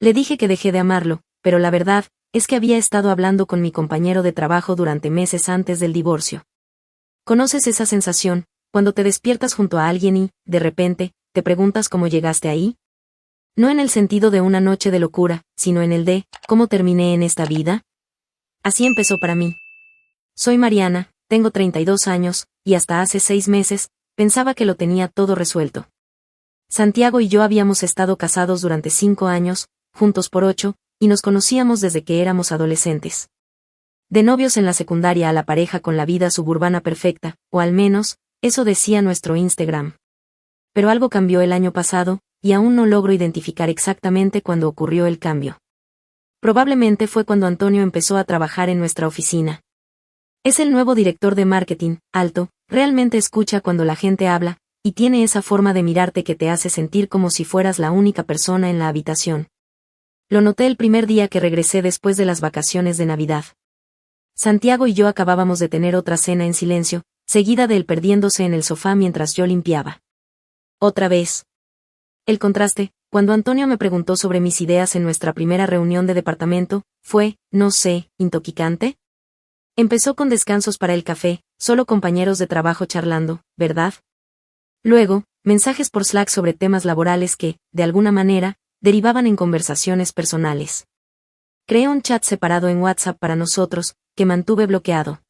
Le dije que dejé de amarlo, pero la verdad es que había estado hablando con mi compañero de trabajo durante meses antes del divorcio. ¿Conoces esa sensación, cuando te despiertas junto a alguien y, de repente, te preguntas cómo llegaste ahí? No en el sentido de una noche de locura, sino en el de, ¿cómo terminé en esta vida? Así empezó para mí. Soy Mariana, tengo 32 años, y hasta hace 6 meses, pensaba que lo tenía todo resuelto. Santiago y yo habíamos estado casados durante 5 años, juntos por 8, y nos conocíamos desde que éramos adolescentes. De novios en la secundaria a la pareja con la vida suburbana perfecta, o al menos, eso decía nuestro Instagram. Pero algo cambió el año pasado, y aún no logro identificar exactamente cuándo ocurrió el cambio. Probablemente fue cuando Antonio empezó a trabajar en nuestra oficina. Es el nuevo director de marketing, alto, realmente escucha cuando la gente habla, y tiene esa forma de mirarte que te hace sentir como si fueras la única persona en la habitación. Lo noté el primer día que regresé después de las vacaciones de Navidad. Santiago y yo acabábamos de tener otra cena en silencio, seguida de él perdiéndose en el sofá mientras yo limpiaba. Otra vez. El contraste, cuando Antonio me preguntó sobre mis ideas en nuestra primera reunión de departamento, fue, no sé, intoxicante. Empezó con descansos para el café, solo compañeros de trabajo charlando, ¿verdad? Luego, mensajes por Slack sobre temas laborales que, de alguna manera, derivaban en conversaciones personales. Creé un chat separado en WhatsApp para nosotros, que mantuve bloqueado.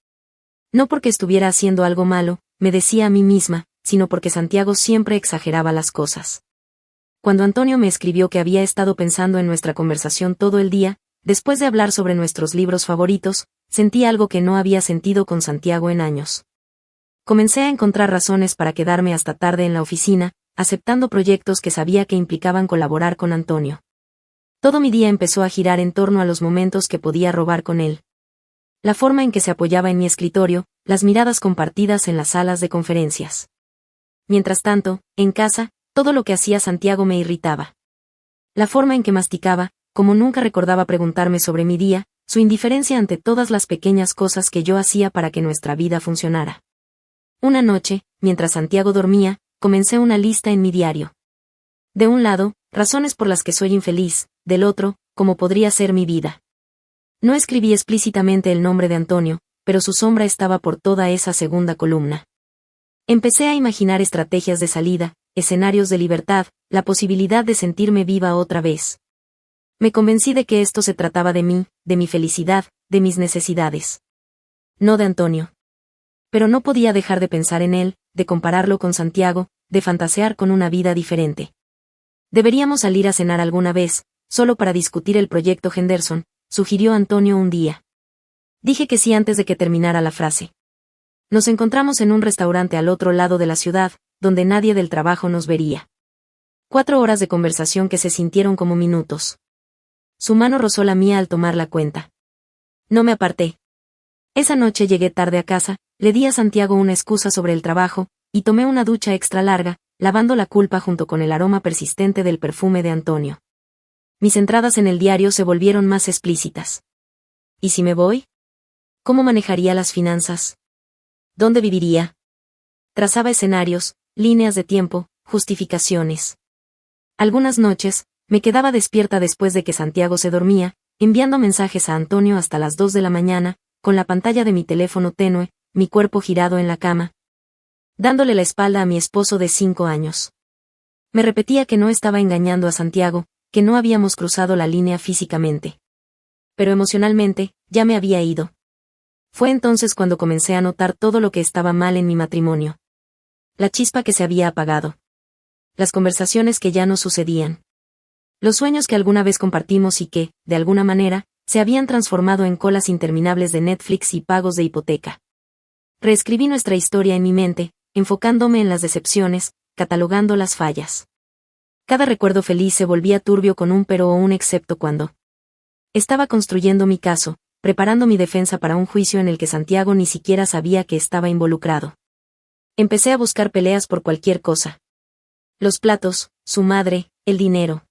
No porque estuviera haciendo algo malo, me decía a mí misma, sino porque Santiago siempre exageraba las cosas. Cuando Antonio me escribió que había estado pensando en nuestra conversación todo el día, después de hablar sobre nuestros libros favoritos, sentí algo que no había sentido con Santiago en años. Comencé a encontrar razones para quedarme hasta tarde en la oficina, aceptando proyectos que sabía que implicaban colaborar con Antonio. Todo mi día empezó a girar en torno a los momentos que podía robar con él. La forma en que se apoyaba en mi escritorio, las miradas compartidas en las salas de conferencias. Mientras tanto, en casa, todo lo que hacía Santiago me irritaba. La forma en que masticaba, como nunca recordaba preguntarme sobre mi día, su indiferencia ante todas las pequeñas cosas que yo hacía para que nuestra vida funcionara. Una noche, mientras Santiago dormía, comencé una lista en mi diario. De un lado, razones por las que soy infeliz, del otro, cómo podría ser mi vida. No escribí explícitamente el nombre de Antonio, pero su sombra estaba por toda esa segunda columna. Empecé a imaginar estrategias de salida, escenarios de libertad, la posibilidad de sentirme viva otra vez. Me convencí de que esto se trataba de mí, de mi felicidad, de mis necesidades. No de Antonio. Pero no podía dejar de pensar en él, de compararlo con Santiago, de fantasear con una vida diferente. Deberíamos salir a cenar alguna vez, solo para discutir el proyecto Henderson, sugirió Antonio un día. Dije que sí antes de que terminara la frase. Nos encontramos en un restaurante al otro lado de la ciudad, donde nadie del trabajo nos vería. 4 horas de conversación que se sintieron como minutos. Su mano rozó la mía al tomar la cuenta. No me aparté. Esa noche llegué tarde a casa, le di a Santiago una excusa sobre el trabajo, y tomé una ducha extra larga, lavando la culpa junto con el aroma persistente del perfume de Antonio. Mis entradas en el diario se volvieron más explícitas. ¿Y si me voy? ¿Cómo manejaría las finanzas? ¿Dónde viviría? Trazaba escenarios, líneas de tiempo, justificaciones. Algunas noches, me quedaba despierta después de que Santiago se dormía, enviando mensajes a Antonio hasta las 2 de la mañana, con la pantalla de mi teléfono tenue, mi cuerpo girado en la cama, dándole la espalda a mi esposo de 5 años. Me repetía que no estaba engañando a Santiago, que no habíamos cruzado la línea físicamente. Pero emocionalmente, ya me había ido. Fue entonces cuando comencé a notar todo lo que estaba mal en mi matrimonio. La chispa que se había apagado. Las conversaciones que ya no sucedían. Los sueños que alguna vez compartimos y que, de alguna manera, se habían transformado en colas interminables de Netflix y pagos de hipoteca. Reescribí nuestra historia en mi mente, enfocándome en las decepciones, catalogando las fallas. Cada recuerdo feliz se volvía turbio con un pero o un excepto cuando. Estaba construyendo mi caso, preparando mi defensa para un juicio en el que Santiago ni siquiera sabía que estaba involucrado. Empecé a buscar peleas por cualquier cosa. Los platos, su madre, el dinero.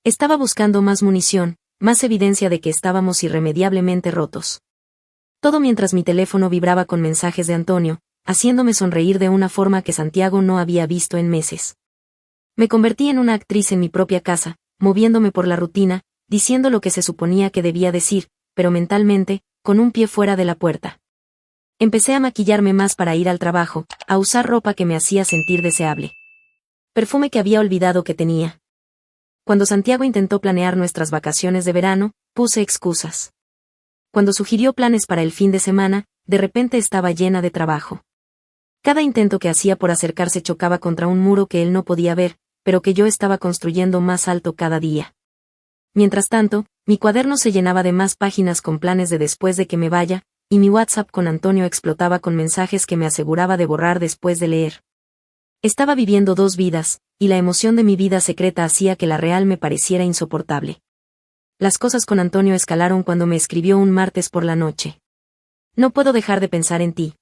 Estaba buscando más munición, más evidencia de que estábamos irremediablemente rotos. Todo mientras mi teléfono vibraba con mensajes de Antonio, haciéndome sonreír de una forma que Santiago no había visto en meses. Me convertí en una actriz en mi propia casa, moviéndome por la rutina, diciendo lo que se suponía que debía decir, pero mentalmente, con un pie fuera de la puerta. Empecé a maquillarme más para ir al trabajo, a usar ropa que me hacía sentir deseable. Perfume que había olvidado que tenía. Cuando Santiago intentó planear nuestras vacaciones de verano, puse excusas. Cuando sugirió planes para el fin de semana, de repente estaba llena de trabajo. Cada intento que hacía por acercarse chocaba contra un muro que él no podía ver, pero que yo estaba construyendo más alto cada día. Mientras tanto, mi cuaderno se llenaba de más páginas con planes de después de que me vaya, y mi WhatsApp con Antonio explotaba con mensajes que me aseguraba de borrar después de leer. Estaba viviendo dos vidas, y la emoción de mi vida secreta hacía que la real me pareciera insoportable. Las cosas con Antonio escalaron cuando me escribió un martes por la noche. No puedo dejar de pensar en ti.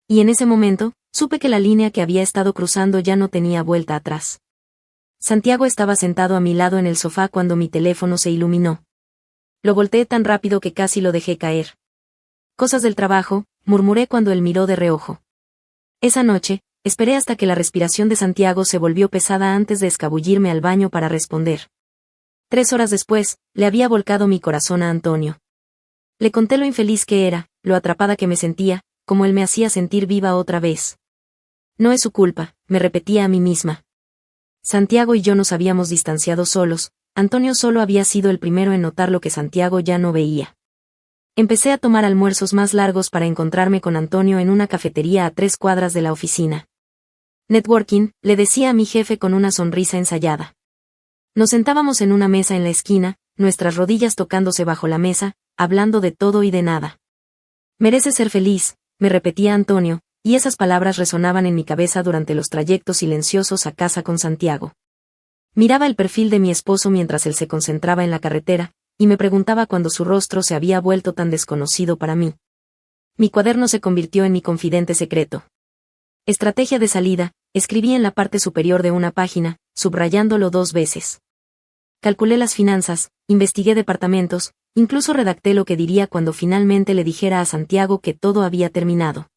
Y en ese momento, supe que la línea que había estado cruzando ya no tenía vuelta atrás. Santiago estaba sentado a mi lado en el sofá cuando mi teléfono se iluminó. Lo volteé tan rápido que casi lo dejé caer. Cosas del trabajo, murmuré cuando él miró de reojo. Esa noche, esperé hasta que la respiración de Santiago se volvió pesada antes de escabullirme al baño para responder. 3 horas después, le había volcado mi corazón a Antonio. Le conté lo infeliz que era, lo atrapada que me sentía, como él me hacía sentir viva otra vez. No es su culpa, me repetía a mí misma. Santiago y yo nos habíamos distanciado solos, Antonio solo había sido el primero en notar lo que Santiago ya no veía. Empecé a tomar almuerzos más largos para encontrarme con Antonio en una cafetería a 3 cuadras de la oficina. Networking, le decía a mi jefe con una sonrisa ensayada. Nos sentábamos en una mesa en la esquina, nuestras rodillas tocándose bajo la mesa, hablando de todo y de nada. Mereces ser feliz, me repetía Antonio, y esas palabras resonaban en mi cabeza durante los trayectos silenciosos a casa con Santiago. Miraba el perfil de mi esposo mientras él se concentraba en la carretera, y me preguntaba cuándo su rostro se había vuelto tan desconocido para mí. Mi cuaderno se convirtió en mi confidente secreto. Estrategia de salida, escribí en la parte superior de una página, subrayándolo 2 veces. Calculé las finanzas, investigué departamentos, incluso redacté lo que diría cuando finalmente le dijera a Santiago que todo había terminado.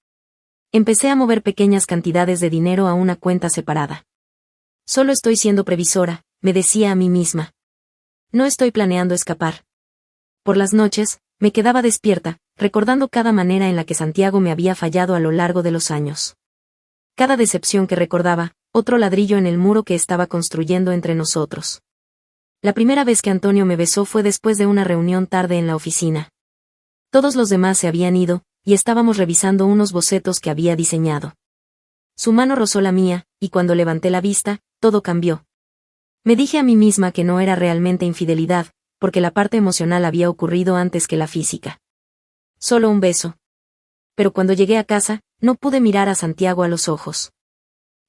Empecé a mover pequeñas cantidades de dinero a una cuenta separada. Solo estoy siendo previsora, me decía a mí misma. No estoy planeando escapar. Por las noches, me quedaba despierta, recordando cada manera en la que Santiago me había fallado a lo largo de los años. Cada decepción que recordaba, otro ladrillo en el muro que estaba construyendo entre nosotros. La primera vez que Antonio me besó fue después de una reunión tarde en la oficina. Todos los demás se habían ido, y estábamos revisando unos bocetos que había diseñado. Su mano rozó la mía, y cuando levanté la vista, todo cambió. Me dije a mí misma que no era realmente infidelidad, porque la parte emocional había ocurrido antes que la física. Solo un beso. Pero cuando llegué a casa, no pude mirar a Santiago a los ojos.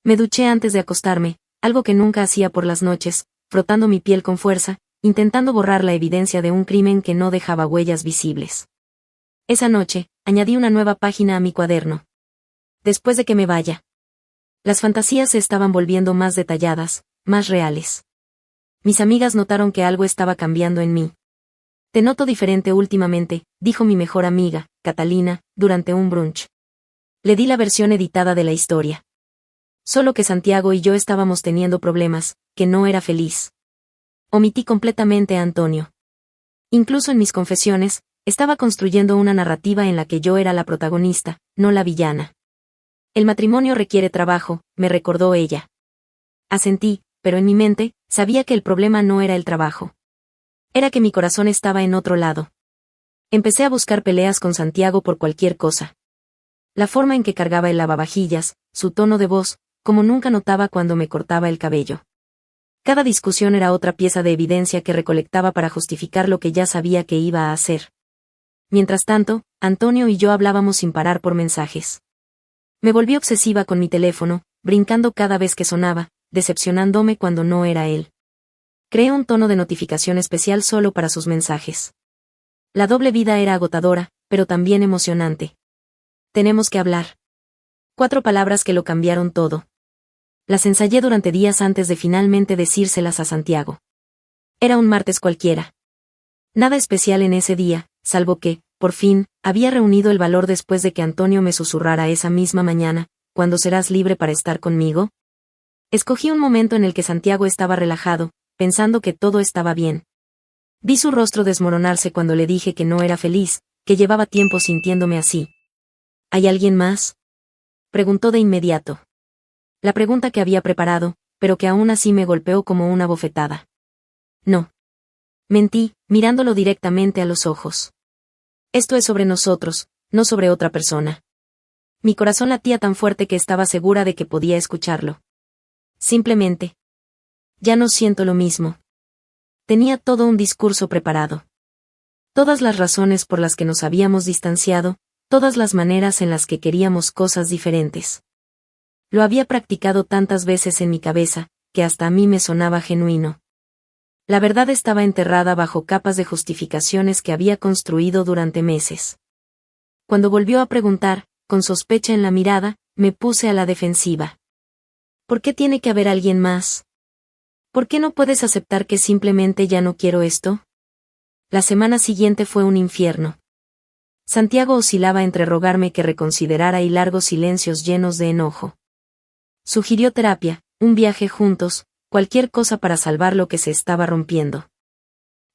Me duché antes de acostarme, algo que nunca hacía por las noches, frotando mi piel con fuerza, intentando borrar la evidencia de un crimen que no dejaba huellas visibles. Esa noche, añadí una nueva página a mi cuaderno. Después de que me vaya. Las fantasías se estaban volviendo más detalladas, más reales. Mis amigas notaron que algo estaba cambiando en mí. Te noto diferente últimamente, dijo mi mejor amiga, Catalina, durante un brunch. Le di la versión editada de la historia. Solo que Santiago y yo estábamos teniendo problemas, que no era feliz. Omití completamente a Antonio. Incluso en mis confesiones, estaba construyendo una narrativa en la que yo era la protagonista, no la villana. El matrimonio requiere trabajo, me recordó ella. Asentí, pero en mi mente, sabía que el problema no era el trabajo. Era que mi corazón estaba en otro lado. Empecé a buscar peleas con Santiago por cualquier cosa. La forma en que cargaba el lavavajillas, su tono de voz, como nunca notaba cuando me cortaba el cabello. Cada discusión era otra pieza de evidencia que recolectaba para justificar lo que ya sabía que iba a hacer. Mientras tanto, Antonio y yo hablábamos sin parar por mensajes. Me volví obsesiva con mi teléfono, brincando cada vez que sonaba, decepcionándome cuando no era él. Creé un tono de notificación especial solo para sus mensajes. La doble vida era agotadora, pero también emocionante. Tenemos que hablar. 4 palabras que lo cambiaron todo. Las ensayé durante días antes de finalmente decírselas a Santiago. Era un martes cualquiera. Nada especial en ese día, salvo que, por fin, había reunido el valor después de que Antonio me susurrara esa misma mañana, ¿cuándo serás libre para estar conmigo? Escogí un momento en el que Santiago estaba relajado, pensando que todo estaba bien. Vi su rostro desmoronarse cuando le dije que no era feliz, que llevaba tiempo sintiéndome así. ¿Hay alguien más?, preguntó de inmediato. La pregunta que había preparado, pero que aún así me golpeó como una bofetada. No. Mentí, mirándolo directamente a los ojos. Esto es sobre nosotros, no sobre otra persona. Mi corazón latía tan fuerte que estaba segura de que podía escucharlo. Simplemente. Ya no siento lo mismo. Tenía todo un discurso preparado. Todas las razones por las que nos habíamos distanciado, todas las maneras en las que queríamos cosas diferentes. Lo había practicado tantas veces en mi cabeza, que hasta a mí me sonaba genuino. La verdad estaba enterrada bajo capas de justificaciones que había construido durante meses. Cuando volvió a preguntar, con sospecha en la mirada, me puse a la defensiva. ¿Por qué tiene que haber alguien más? ¿Por qué no puedes aceptar que simplemente ya no quiero esto? La semana siguiente fue un infierno. Santiago oscilaba entre rogarme que reconsiderara y largos silencios llenos de enojo. Sugirió terapia, un viaje juntos, cualquier cosa para salvar lo que se estaba rompiendo.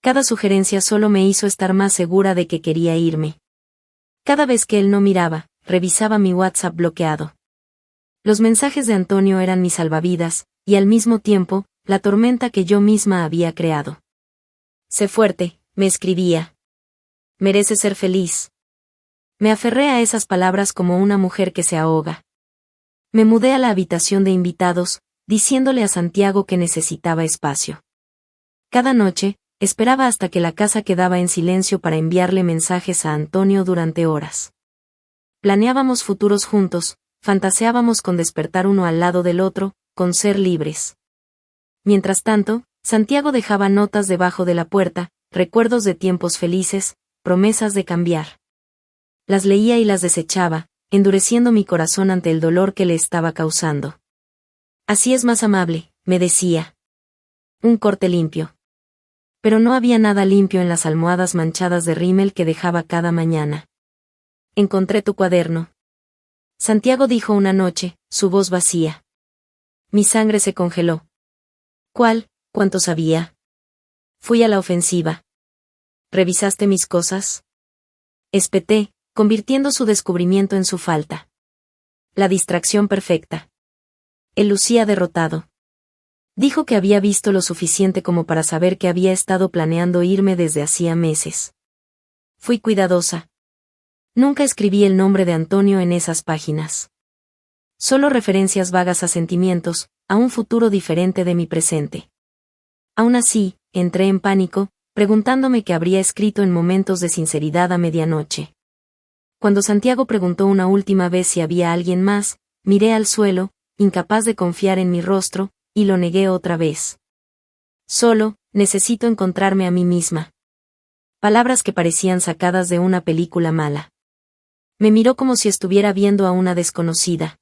Cada sugerencia solo me hizo estar más segura de que quería irme. Cada vez que él no miraba, revisaba mi WhatsApp bloqueado. Los mensajes de Antonio eran mi salvavidas, y al mismo tiempo, la tormenta que yo misma había creado. Sé fuerte, me escribía. Mereces ser feliz. Me aferré a esas palabras como una mujer que se ahoga. Me mudé a la habitación de invitados, diciéndole a Santiago que necesitaba espacio. Cada noche, esperaba hasta que la casa quedaba en silencio para enviarle mensajes a Antonio durante horas. Planeábamos futuros juntos, fantaseábamos con despertar uno al lado del otro, con ser libres. Mientras tanto, Santiago dejaba notas debajo de la puerta, recuerdos de tiempos felices, promesas de cambiar. Las leía y las desechaba, endureciendo mi corazón ante el dolor que le estaba causando. Así es más amable, me decía. Un corte limpio. Pero no había nada limpio en las almohadas manchadas de rímel que dejaba cada mañana. Encontré tu cuaderno. Santiago dijo una noche, su voz vacía. Mi sangre se congeló. ¿Cuál? ¿Cuánto sabía? Fui a la ofensiva. ¿Revisaste mis cosas? Espeté, convirtiendo su descubrimiento en su falta. La distracción perfecta. Él lucía derrotado. Dijo que había visto lo suficiente como para saber que había estado planeando irme desde hacía meses. Fui cuidadosa. Nunca escribí el nombre de Antonio en esas páginas. Solo referencias vagas a sentimientos, a un futuro diferente de mi presente. Aún así, entré en pánico, preguntándome qué habría escrito en momentos de sinceridad a medianoche. Cuando Santiago preguntó una última vez si había alguien más, miré al suelo, incapaz de confiar en mi rostro, y lo negué otra vez. Solo, necesito encontrarme a mí misma. Palabras que parecían sacadas de una película mala. Me miró como si estuviera viendo a una desconocida.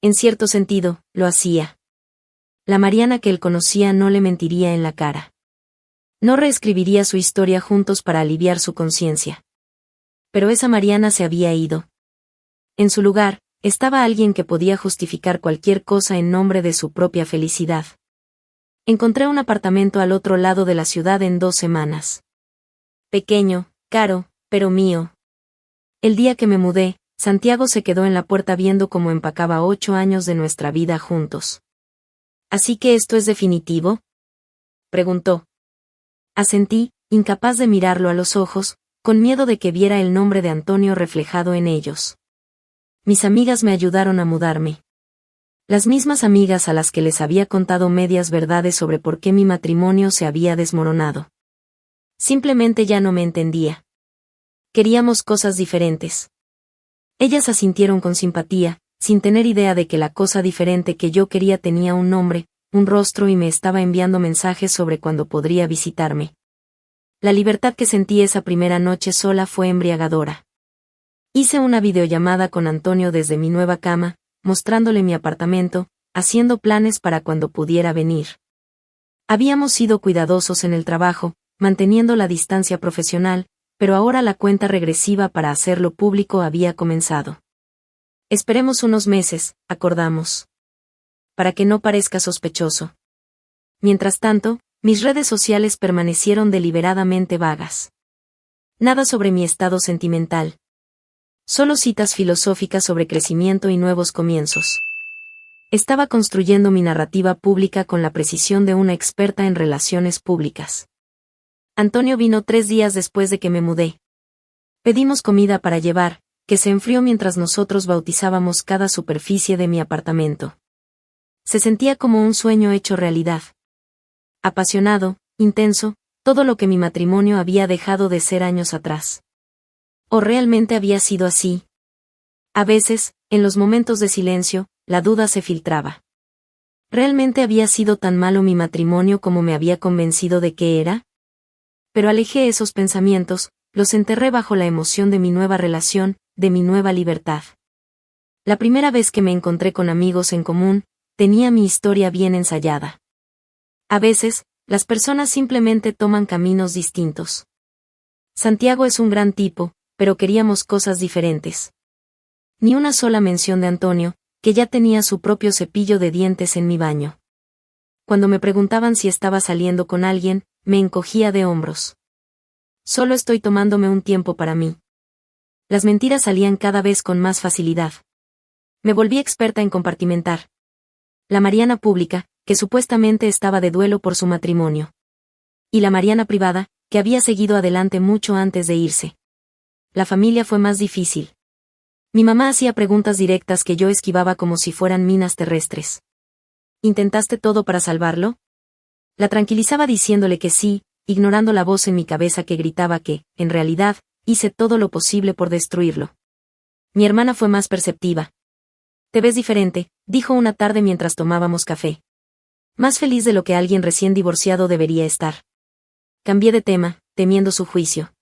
En cierto sentido, lo hacía. La Mariana que él conocía no le mentiría en la cara. No reescribiría su historia juntos para aliviar su conciencia. Pero esa Mariana se había ido. En su lugar, estaba alguien que podía justificar cualquier cosa en nombre de su propia felicidad. Encontré un apartamento al otro lado de la ciudad en 2 semanas. Pequeño, caro, pero mío. El día que me mudé, Santiago se quedó en la puerta viendo cómo empacaba 8 años de nuestra vida juntos. ¿Así que esto es definitivo?, preguntó. Asentí, incapaz de mirarlo a los ojos, con miedo de que viera el nombre de Antonio reflejado en ellos. Mis amigas me ayudaron a mudarme. Las mismas amigas a las que les había contado medias verdades sobre por qué mi matrimonio se había desmoronado. Simplemente ya no me entendía. Queríamos cosas diferentes. Ellas asintieron con simpatía, sin tener idea de que la cosa diferente que yo quería tenía un nombre, un rostro y me estaba enviando mensajes sobre cuándo podría visitarme. La libertad que sentí esa primera noche sola fue embriagadora. Hice una videollamada con Antonio desde mi nueva cama, mostrándole mi apartamento, haciendo planes para cuando pudiera venir. Habíamos sido cuidadosos en el trabajo, manteniendo la distancia profesional, pero ahora la cuenta regresiva para hacerlo público había comenzado. Esperemos unos meses, acordamos. Para que no parezca sospechoso. Mientras tanto, Mis redes sociales permanecieron deliberadamente vagas. Nada sobre mi estado sentimental. Solo citas filosóficas sobre crecimiento y nuevos comienzos. Estaba construyendo mi narrativa pública con la precisión de una experta en relaciones públicas. Antonio vino 3 días después de que me mudé. Pedimos comida para llevar, que se enfrió mientras nosotros bautizábamos cada superficie de mi apartamento. Se sentía como un sueño hecho realidad. Apasionado, intenso, todo lo que mi matrimonio había dejado de ser años atrás. ¿O realmente había sido así? A veces, en los momentos de silencio, la duda se filtraba. ¿Realmente había sido tan malo mi matrimonio como me había convencido de que era? Pero alejé esos pensamientos, los enterré bajo la emoción de mi nueva relación, de mi nueva libertad. La primera vez que me encontré con amigos en común, tenía mi historia bien ensayada. A veces, las personas simplemente toman caminos distintos. Santiago es un gran tipo, pero queríamos cosas diferentes. Ni una sola mención de Antonio, que ya tenía su propio cepillo de dientes en mi baño. Cuando me preguntaban si estaba saliendo con alguien, me encogía de hombros. Solo estoy tomándome un tiempo para mí. Las mentiras salían cada vez con más facilidad. Me volví experta en compartimentar. La Mariana pública, que supuestamente estaba de duelo por su matrimonio. Y la Mariana privada, que había seguido adelante mucho antes de irse. La familia fue más difícil. Mi mamá hacía preguntas directas que yo esquivaba como si fueran minas terrestres. ¿Intentaste todo para salvarlo? La tranquilizaba diciéndole que sí, ignorando la voz en mi cabeza que gritaba que, en realidad, hice todo lo posible por destruirlo. Mi hermana fue más perceptiva. Te ves diferente, dijo una tarde mientras tomábamos café. Más feliz de lo que alguien recién divorciado debería estar. Cambié de tema, temiendo su juicio.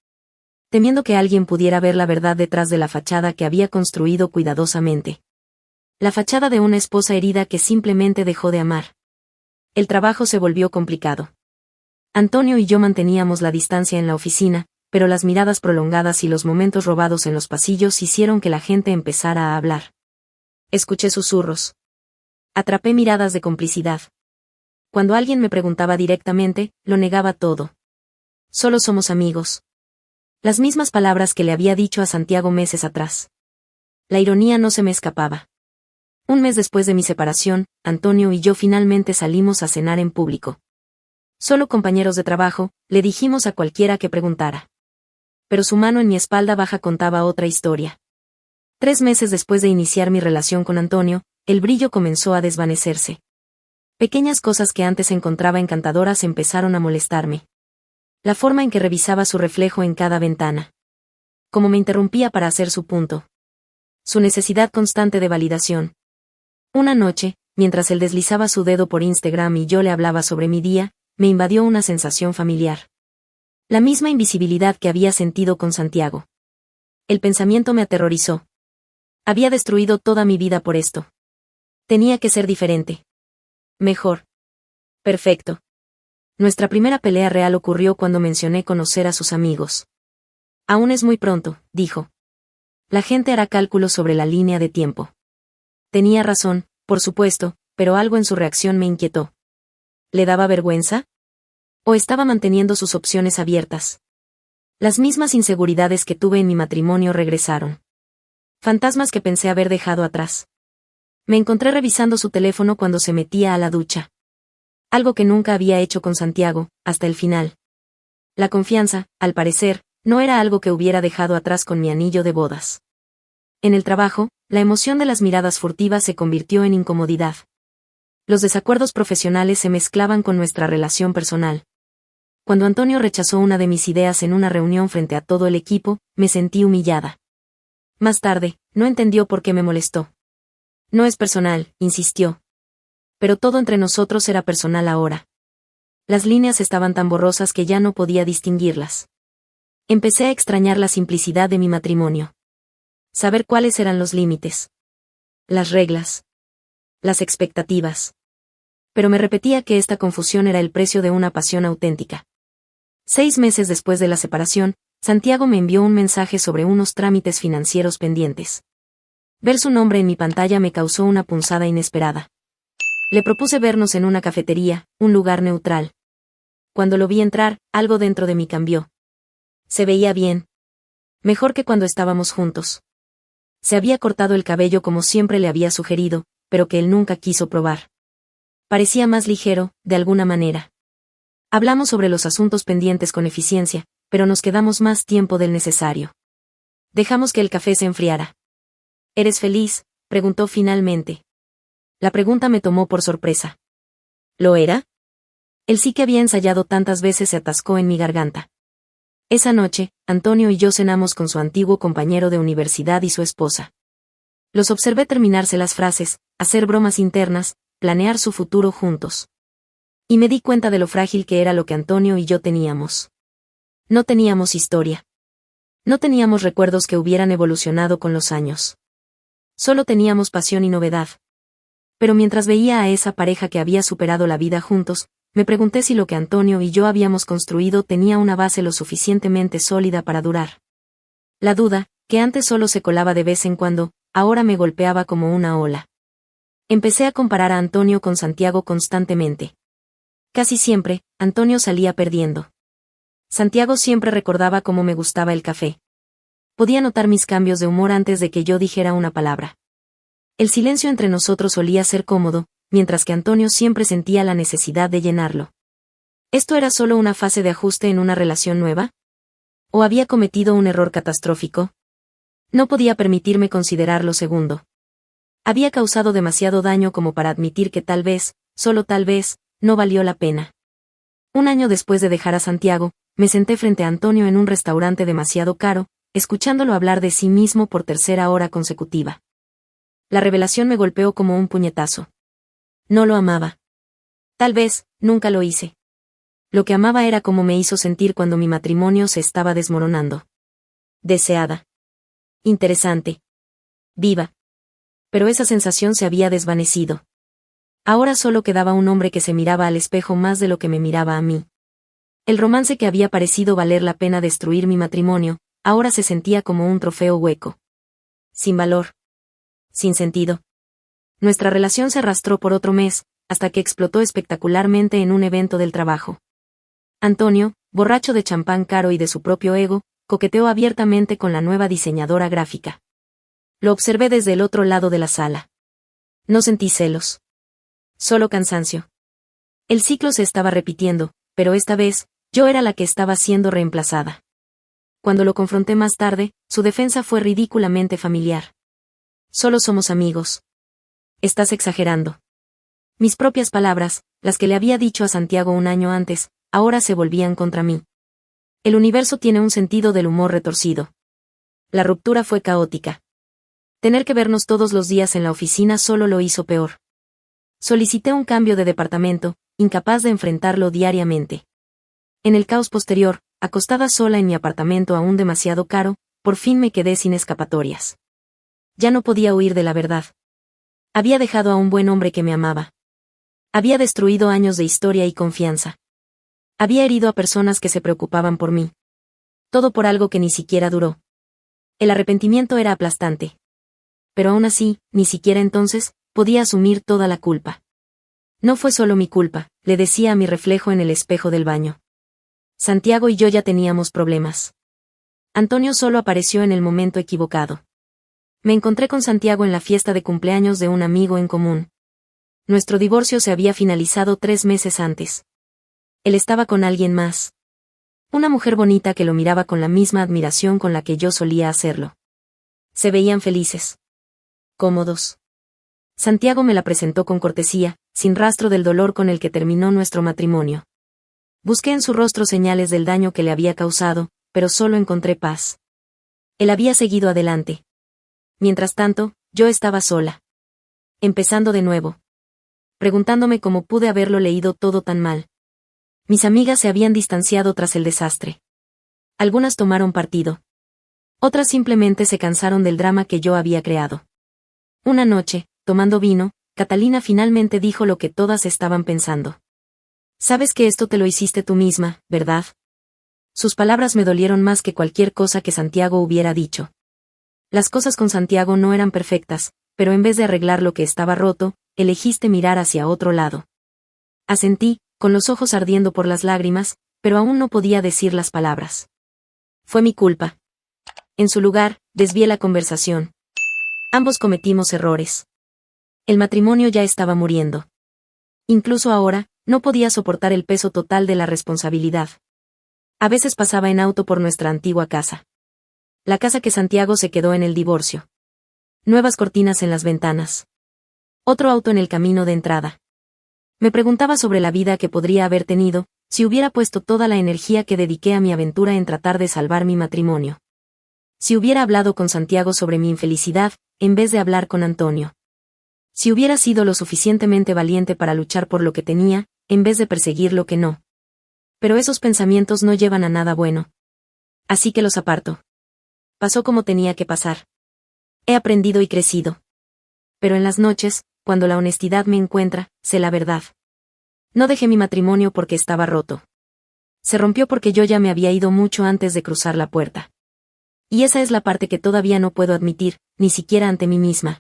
Temiendo que alguien pudiera ver la verdad detrás de la fachada que había construido cuidadosamente. La fachada de una esposa herida que simplemente dejó de amar. El trabajo se volvió complicado. Antonio y yo manteníamos la distancia en la oficina, pero las miradas prolongadas y los momentos robados en los pasillos hicieron que la gente empezara a hablar. Escuché susurros. Atrapé miradas de complicidad. Cuando alguien me preguntaba directamente, lo negaba todo. Solo somos amigos. Las mismas palabras que le había dicho a Santiago meses atrás. La ironía no se me escapaba. Un mes después de mi separación, Antonio y yo finalmente salimos a cenar en público. Solo compañeros de trabajo, le dijimos a cualquiera que preguntara. Pero su mano en mi espalda baja contaba otra historia. 3 meses después de iniciar mi relación con Antonio, el brillo comenzó a desvanecerse. Pequeñas cosas que antes encontraba encantadoras empezaron a molestarme. La forma en que revisaba su reflejo en cada ventana. Cómo me interrumpía para hacer su punto. Su necesidad constante de validación. Una noche, mientras él deslizaba su dedo por Instagram y yo le hablaba sobre mi día, me invadió una sensación familiar. La misma invisibilidad que había sentido con Santiago. El pensamiento me aterrorizó. Había destruido toda mi vida por esto. Tenía que ser diferente. Mejor. Perfecto. Nuestra primera pelea real ocurrió cuando mencioné conocer a sus amigos. Aún es muy pronto, dijo. La gente hará cálculos sobre la línea de tiempo. Tenía razón, por supuesto, pero algo en su reacción me inquietó. ¿Le daba vergüenza? ¿O estaba manteniendo sus opciones abiertas? Las mismas inseguridades que tuve en mi matrimonio regresaron. Fantasmas que pensé haber dejado atrás. Me encontré revisando su teléfono cuando se metía a la ducha. Algo que nunca había hecho con Santiago, hasta el final. La confianza, al parecer, no era algo que hubiera dejado atrás con mi anillo de bodas. En el trabajo, la emoción de las miradas furtivas se convirtió en incomodidad. Los desacuerdos profesionales se mezclaban con nuestra relación personal. Cuando Antonio rechazó una de mis ideas en una reunión frente a todo el equipo, me sentí humillada. Más tarde, no entendió por qué me molestó. No es personal, insistió. Pero todo entre nosotros era personal ahora. Las líneas estaban tan borrosas que ya no podía distinguirlas. Empecé a extrañar la simplicidad de mi matrimonio. Saber cuáles eran los límites. Las reglas. Las expectativas. Pero me repetía que esta confusión era el precio de una pasión auténtica. 6 meses después de la separación, Santiago me envió un mensaje sobre unos trámites financieros pendientes. Ver su nombre en mi pantalla me causó una punzada inesperada. Le propuse vernos en una cafetería, un lugar neutral. Cuando lo vi entrar, algo dentro de mí cambió. Se veía bien. Mejor que cuando estábamos juntos. Se había cortado el cabello como siempre le había sugerido, pero que él nunca quiso probar. Parecía más ligero, de alguna manera. Hablamos sobre los asuntos pendientes con eficiencia, pero nos quedamos más tiempo del necesario. Dejamos que el café se enfriara. ¿Eres feliz?, preguntó finalmente. La pregunta me tomó por sorpresa. ¿Lo era? El sí que había ensayado tantas veces se atascó en mi garganta. Esa noche, Antonio y yo cenamos con su antiguo compañero de universidad y su esposa. Los observé terminarse las frases, hacer bromas internas, planear su futuro juntos. Y me di cuenta de lo frágil que era lo que Antonio y yo teníamos. No teníamos historia. No teníamos recuerdos que hubieran evolucionado con los años. Solo teníamos pasión y novedad. Pero mientras veía a esa pareja que había superado la vida juntos, me pregunté si lo que Antonio y yo habíamos construido tenía una base lo suficientemente sólida para durar. La duda, que antes solo se colaba de vez en cuando, ahora me golpeaba como una ola. Empecé a comparar a Antonio con Santiago constantemente. Casi siempre, Antonio salía perdiendo. Santiago siempre recordaba cómo me gustaba el café. Podía notar mis cambios de humor antes de que yo dijera una palabra. El silencio entre nosotros solía ser cómodo, mientras que Antonio siempre sentía la necesidad de llenarlo. ¿Esto era solo una fase de ajuste en una relación nueva? ¿O había cometido un error catastrófico? No podía permitirme considerar lo segundo. Había causado demasiado daño como para admitir que tal vez, solo tal vez, no valió la pena. Un año después de dejar a Santiago, me senté frente a Antonio en un restaurante demasiado caro, escuchándolo hablar de sí mismo por tercera hora consecutiva. La revelación me golpeó como un puñetazo. No lo amaba. Tal vez, nunca lo hice. Lo que amaba era cómo me hizo sentir cuando mi matrimonio se estaba desmoronando. Deseada. Interesante. Viva. Pero esa sensación se había desvanecido. Ahora solo quedaba un hombre que se miraba al espejo más de lo que me miraba a mí. El romance que había parecido valer la pena destruir mi matrimonio, ahora se sentía como un trofeo hueco. Sin valor. Sin sentido. Nuestra relación se arrastró por otro mes, hasta que explotó espectacularmente en un evento del trabajo. Antonio, borracho de champán caro y de su propio ego, coqueteó abiertamente con la nueva diseñadora gráfica. Lo observé desde el otro lado de la sala. No sentí celos. Solo cansancio. El ciclo se estaba repitiendo, pero esta vez, yo era la que estaba siendo reemplazada. Cuando lo confronté más tarde, su defensa fue ridículamente familiar. Solo somos amigos. Estás exagerando. Mis propias palabras, las que le había dicho a Santiago un año antes, ahora se volvían contra mí. El universo tiene un sentido del humor retorcido. La ruptura fue caótica. Tener que vernos todos los días en la oficina solo lo hizo peor. Solicité un cambio de departamento, incapaz de enfrentarlo diariamente. En el caos posterior, acostada sola en mi apartamento aún demasiado caro, por fin me quedé sin escapatorias. Ya no podía huir de la verdad. Había dejado a un buen hombre que me amaba. Había destruido años de historia y confianza. Había herido a personas que se preocupaban por mí. Todo por algo que ni siquiera duró. El arrepentimiento era aplastante. Pero aún así, ni siquiera entonces, podía asumir toda la culpa. No fue solo mi culpa, le decía a mi reflejo en el espejo del baño. Santiago y yo ya teníamos problemas. Antonio solo apareció en el momento equivocado. Me encontré con Santiago en la fiesta de cumpleaños de un amigo en común. Nuestro divorcio se había finalizado 3 meses antes. Él estaba con alguien más. Una mujer bonita que lo miraba con la misma admiración con la que yo solía hacerlo. Se veían felices. Cómodos. Santiago me la presentó con cortesía, sin rastro del dolor con el que terminó nuestro matrimonio. Busqué en su rostro señales del daño que le había causado, pero solo encontré paz. Él había seguido adelante. Mientras tanto, yo estaba sola. Empezando de nuevo. Preguntándome cómo pude haberlo leído todo tan mal. Mis amigas se habían distanciado tras el desastre. Algunas tomaron partido. Otras simplemente se cansaron del drama que yo había creado. Una noche, tomando vino, Catalina finalmente dijo lo que todas estaban pensando. Sabes que esto te lo hiciste tú misma, ¿verdad? Sus palabras me dolieron más que cualquier cosa que Santiago hubiera dicho. Las cosas con Santiago no eran perfectas, pero en vez de arreglar lo que estaba roto, elegiste mirar hacia otro lado. Asentí, con los ojos ardiendo por las lágrimas, pero aún no podía decir las palabras. Fue mi culpa. En su lugar, desvié la conversación. Ambos cometimos errores. El matrimonio ya estaba muriendo. Incluso ahora, no podía soportar el peso total de la responsabilidad. A veces pasaba en auto por nuestra antigua casa. La casa que Santiago se quedó en el divorcio. Nuevas cortinas en las ventanas. Otro auto en el camino de entrada. Me preguntaba sobre la vida que podría haber tenido, si hubiera puesto toda la energía que dediqué a mi aventura en tratar de salvar mi matrimonio. Si hubiera hablado con Santiago sobre mi infelicidad, en vez de hablar con Antonio. Si hubiera sido lo suficientemente valiente para luchar por lo que tenía, en vez de perseguir lo que no. Pero esos pensamientos no llevan a nada bueno. Así que los aparto. Pasó como tenía que pasar. He aprendido y crecido. Pero en las noches, cuando la honestidad me encuentra, sé la verdad. No dejé mi matrimonio porque estaba roto. Se rompió porque yo ya me había ido mucho antes de cruzar la puerta. Y esa es la parte que todavía no puedo admitir, ni siquiera ante mí misma.